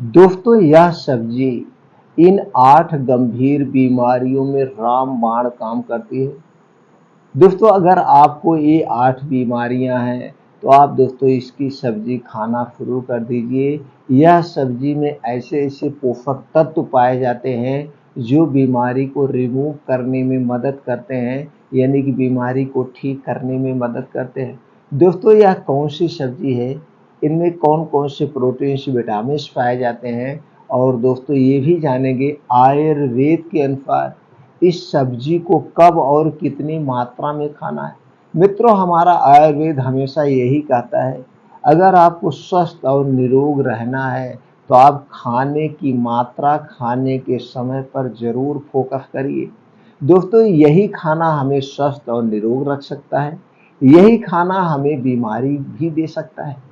दोस्तों यह सब्जी इन 8 गंभीर बीमारियों में रामबाण काम करती है। दोस्तों अगर आपको ये 8 बीमारियां हैं तो आप दोस्तों इसकी सब्जी खाना शुरू कर दीजिए। यह सब्जी में ऐसे-ऐसे पोषक तत्व पाए जाते हैं जो बीमारी को रिमूव करने में मदद करते हैं, यानी कि बीमारी को ठीक करने में मदद करते हैं। दोस्तों यह कौन सी सब्जी है? इनमें कौन-कौन से प्रोटीन्स, विटामिन्स पाए जाते हैं और दोस्तों ये भी जानेंगे आयुर्वेद के अनुसार इस सब्जी को कब और कितनी मात्रा में खाना है। मित्रों हमारा आयुर्वेद हमेशा यही कहता है, अगर आपको स्वस्थ और निरोग रहना है तो आप खाने की मात्रा, खाने के समय पर ज़रूर फोकस करिए। दोस्तों यही खाना हमें स्वस्थ और निरोग रख सकता है, यही खाना हमें बीमारी भी दे सकता है।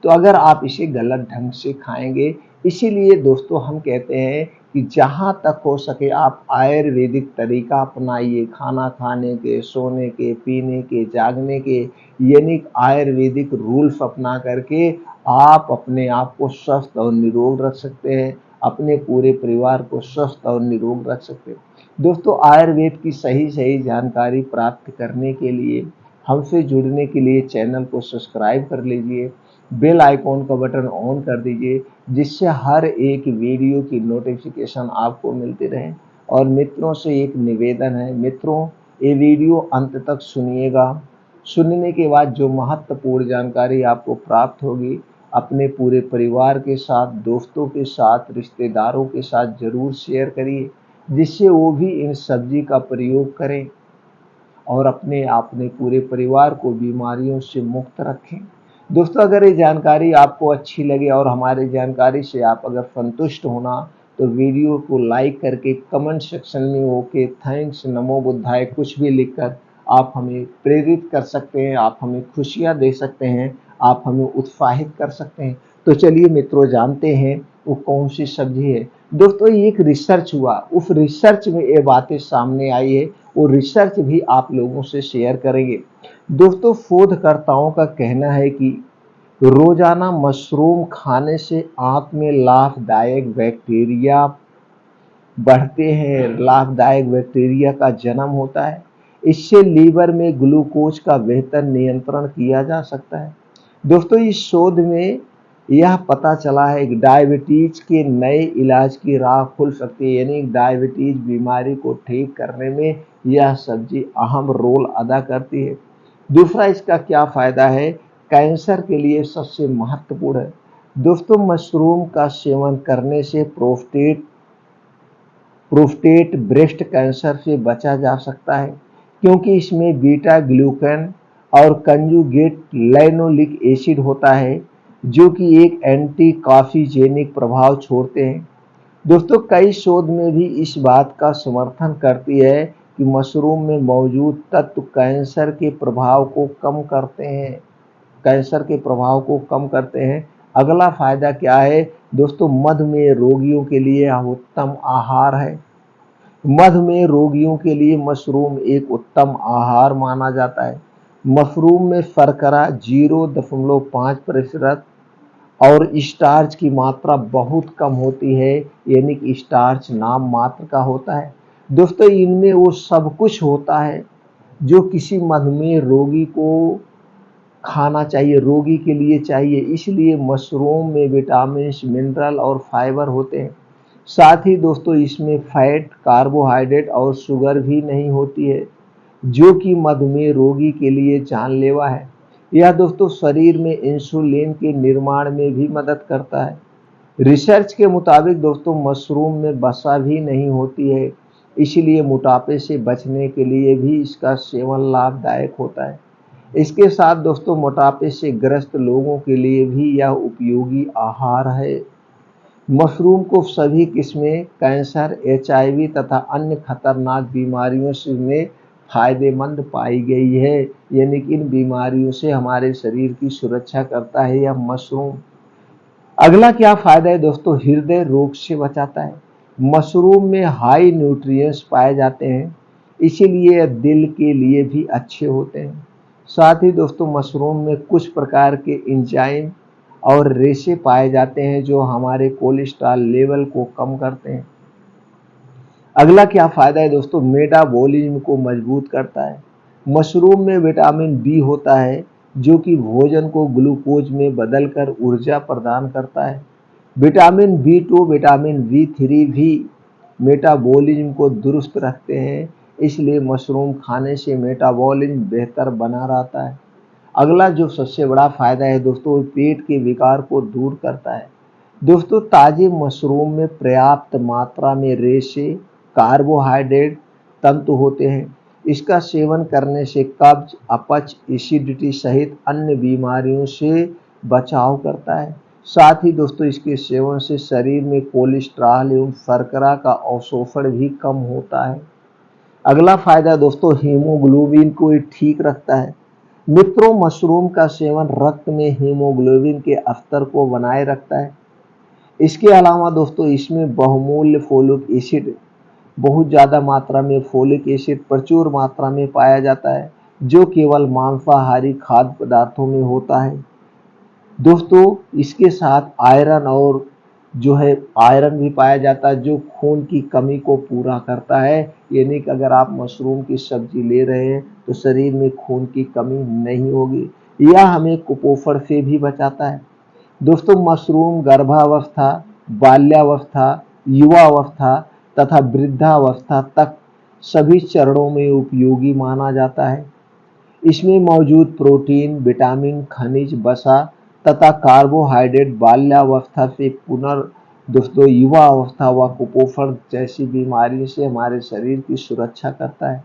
तो अगर आप इसे गलत ढंग से खाएँगे, इसीलिए दोस्तों हम कहते हैं कि जहाँ तक हो सके आप आयुर्वेदिक तरीका अपनाइए खाना खाने के, सोने के, पीने के, जागने के, यानी आयुर्वेदिक रूल्स अपना करके आप अपने आप को स्वस्थ और निरोग रख सकते हैं, अपने पूरे परिवार को स्वस्थ और निरोग रख सकते हैं। दोस्तों आयुर्वेद की सही-सही जानकारी प्राप्त करने के लिए, हमसे जुड़ने के लिए चैनल को सब्सक्राइब कर लीजिए, बेल आइकॉन का बटन ऑन कर दीजिए जिससे हर एक वीडियो की नोटिफिकेशन आपको मिलती रहे। और मित्रों से एक निवेदन है, मित्रों ये वीडियो अंत तक सुनिएगा। सुनने के बाद जो महत्वपूर्ण जानकारी आपको प्राप्त होगी अपने पूरे परिवार के साथ, दोस्तों के साथ, रिश्तेदारों के साथ ज़रूर शेयर करिए जिससे वो भी इन सब्जी का प्रयोग करें और अपने पूरे परिवार को बीमारियों से मुक्त रखें। दोस्तों अगर ये जानकारी आपको अच्छी लगे और हमारी जानकारी से आप अगर संतुष्ट होना तो वीडियो को लाइक करके कमेंट सेक्शन में ओके, थैंक्स, नमो बुद्धाय कुछ भी लिखकर आप हमें प्रेरित कर सकते हैं, आप हमें खुशियाँ दे सकते हैं, आप हमें उत्साहित कर सकते हैं। तो चलिए मित्रों जानते हैं वो कौन सी सब्जी है। दोस्तों ये एक रिसर्च हुआ, उस रिसर्च में ये बातें सामने आई है, वो रिसर्च भी आप लोगों से शेयर करेंगे। दोस्तों शोधकर्ताओं का कहना है कि रोजाना मशरूम खाने से आंत में लाभदायक बैक्टीरिया बढ़ते हैं, लाभदायक बैक्टीरिया का जन्म होता है। इससे लीवर में ग्लूकोज का बेहतर नियंत्रण किया जा सकता है। दोस्तों इस शोध में यह पता चला है कि डायबिटीज के नए इलाज की राह खुल सकती है, यानी डायबिटीज बीमारी को ठीक करने में यह सब्जी अहम रोल अदा करती है। दूसरा इसका क्या फायदा है, कैंसर के लिए सबसे महत्वपूर्ण है। दोस्तों मशरूम का सेवन करने से प्रोस्टेट ब्रेस्ट कैंसर से बचा जा सकता है क्योंकि इसमें बीटा ग्लूकन और कंजुगेट लैनोलिक एसिड होता है जो कि एक एंटी काफीजेनिक प्रभाव छोड़ते हैं। दोस्तों कई शोध में भी इस बात का समर्थन करती है कि मशरूम में मौजूद तत्व कैंसर के प्रभाव को कम करते हैं। अगला फायदा क्या है दोस्तों, मधुमेह रोगियों के लिए यह उत्तम आहार है। मधुमेह रोगियों के लिए मशरूम एक उत्तम आहार माना जाता है। मशरूम में शर्करा 0.5% और स्टार्च की मात्रा बहुत कम होती है, यानी कि स्टार्च नाम मात्र का होता है। दोस्तों इनमें वो सब कुछ होता है जो किसी मधुमेह रोगी को खाना चाहिए, रोगी के लिए चाहिए। इसलिए मशरूम में विटामिन, मिनरल और फाइबर होते हैं। साथ ही दोस्तों इसमें फैट, कार्बोहाइड्रेट और शुगर भी नहीं होती है जो कि मधुमेह रोगी के लिए जानलेवा है। यह दोस्तों शरीर में इंसुलिन के निर्माण में भी मदद करता है। रिसर्च के मुताबिक दोस्तों मशरूम में वसा भी नहीं होती है, इसलिए मोटापे से बचने के लिए भी इसका सेवन लाभदायक होता है। इसके साथ दोस्तों मोटापे से ग्रस्त लोगों के लिए भी यह उपयोगी आहार है। मशरूम को सभी किस्में कैंसर, एचआईवी तथा अन्य खतरनाक बीमारियों से में फायदेमंद पाई गई है, यानी कि इन बीमारियों से हमारे शरीर की सुरक्षा करता है यह मशरूम। अगला क्या फायदा है दोस्तों, हृदय रोग से बचाता है। मशरूम में हाई न्यूट्रिएंट्स पाए जाते हैं, इसीलिए यह दिल के लिए भी अच्छे होते हैं। साथ ही दोस्तों मशरूम में कुछ प्रकार के एंजाइम और रेशे पाए जाते हैं जो हमारे कोलेस्ट्रॉल लेवल को कम करते हैं। अगला क्या फायदा है दोस्तों, मेटाबॉलिज्म को मजबूत करता है। मशरूम में विटामिन बी होता है जो कि भोजन को ग्लूकोज में बदलकर ऊर्जा प्रदान करता है। विटामिन बी2, विटामिन बी3 भी मेटाबॉलिज्म को दुरुस्त रखते हैं, इसलिए मशरूम खाने से मेटाबॉलिज्म बेहतर बना रहता है। अगला जो सबसे बड़ा फायदा है दोस्तों, पेट के विकार को दूर करता है। दोस्तों ताजे मशरूम में पर्याप्त मात्रा में रेशे, कार्बोहाइड्रेट तंतु होते हैं। इसका सेवन करने से कब्ज, अपच, एसिडिटी सहित अन्य बीमारियों से बचाव करता है। साथ ही दोस्तों इसके सेवन से शरीर में कोलेस्ट्रॉल एवं शर्करा का अवशोषण भी कम होता है। अगला फायदा दोस्तों, हीमोग्लोबिन को ये ठीक रखता है। मित्रों मशरूम का सेवन रक्त में हीमोग्लोबिन के स्तर को बनाए रखता है। इसके अलावा दोस्तों इसमें बहुमूल्य फोलिक एसिड, बहुत ज़्यादा मात्रा में फोलिक एसिड प्रचुर मात्रा में पाया जाता है जो केवल मांसाहारी खाद्य पदार्थों में होता है। दोस्तों इसके साथ आयरन और जो है आयरन भी पाया जाता है जो खून की कमी को पूरा करता है। यानी कि अगर आप मशरूम की सब्जी ले रहे हैं तो शरीर में खून की कमी नहीं होगी। यह हमें कुपोषण से भी बचाता है। दोस्तों मशरूम गर्भावस्था, बाल्यावस्था, युवावस्था तथा वृद्धावस्था तक सभी चरणों में उपयोगी माना जाता है। इसमें मौजूद प्रोटीन, विटामिन, खनिज, वसा तथा कार्बोहाइड्रेट बाल्यावस्था से दोस्तों युवा अवस्था व कुपोषण जैसी बीमारी से हमारे शरीर की सुरक्षा करता है।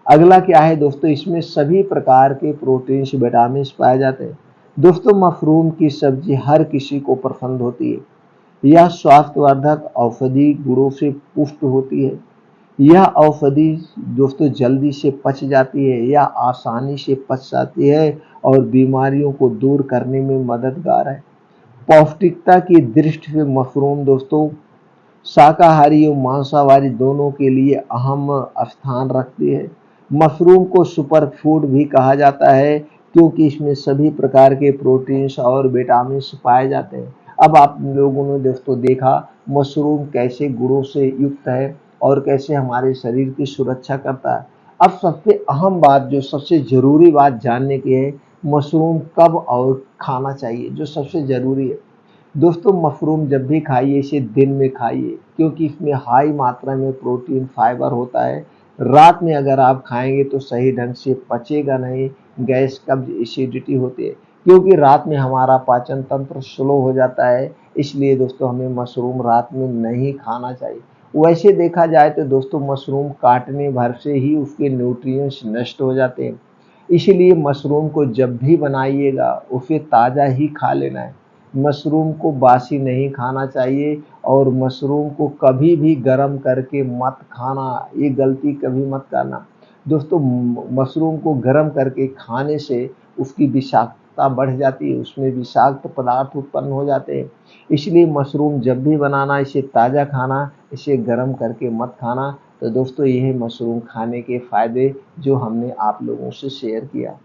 अगला क्या है दोस्तों, इसमें सभी प्रकार के प्रोटीन्स, विटामिन्स पाए जाते हैं। दोस्तों मशरूम की सब्जी हर किसी को पसंद होती है। यह स्वास्थ्यवर्धक औषधि गुणों से पुष्ट होती है। यह औषधि दोस्तों जल्दी से पच जाती है, यह आसानी से पच जाती है और बीमारियों को दूर करने में मददगार है। पौष्टिकता की दृष्टि से मशरूम दोस्तों शाकाहारी और मांसाहारी दोनों के लिए अहम स्थान रखती है। मशरूम को सुपर फूड भी कहा जाता है क्योंकि इसमें सभी प्रकार के प्रोटीन्स और विटामिन्स पाए जाते हैं। अब आप लोगों ने दोस्तों देखा मशरूम कैसे गुणों से युक्त है और कैसे हमारे शरीर की सुरक्षा करता है। अब सबसे अहम बात, जो सबसे ज़रूरी बात जानने की है, मशरूम कब और खाना चाहिए, जो सबसे ज़रूरी है। दोस्तों मशरूम जब भी खाइए इसे दिन में खाइए क्योंकि इसमें हाई मात्रा में प्रोटीन, फाइबर होता है। रात में अगर आप खाएंगे तो सही ढंग से पचेगा नहीं, गैस, कब्ज, एसिडिटी होती है क्योंकि रात में हमारा पाचन तंत्र स्लो हो जाता है। इसलिए दोस्तों हमें मशरूम रात में नहीं खाना चाहिए। वैसे देखा जाए तो दोस्तों मशरूम काटने भर से ही उसके न्यूट्रिएंट्स नष्ट हो जाते हैं। इसलिए मशरूम को जब भी बनाइएगा उसे ताज़ा ही खा लेना है। मशरूम को बासी नहीं खाना चाहिए और मशरूम को कभी भी गर्म करके मत खाना, ये गलती कभी मत करना। दोस्तों मशरूम को गर्म करके खाने से उसकी विषाक्तता बढ़ जाती है, उसमें विषाक्त पदार्थ उत्पन्न हो जाते हैं। इसलिए मशरूम जब भी बनाना इसे ताज़ा खाना, इसे गर्म करके मत खाना। तो दोस्तों यही मशरूम खाने के फ़ायदे जो हमने आप लोगों से शेयर किया।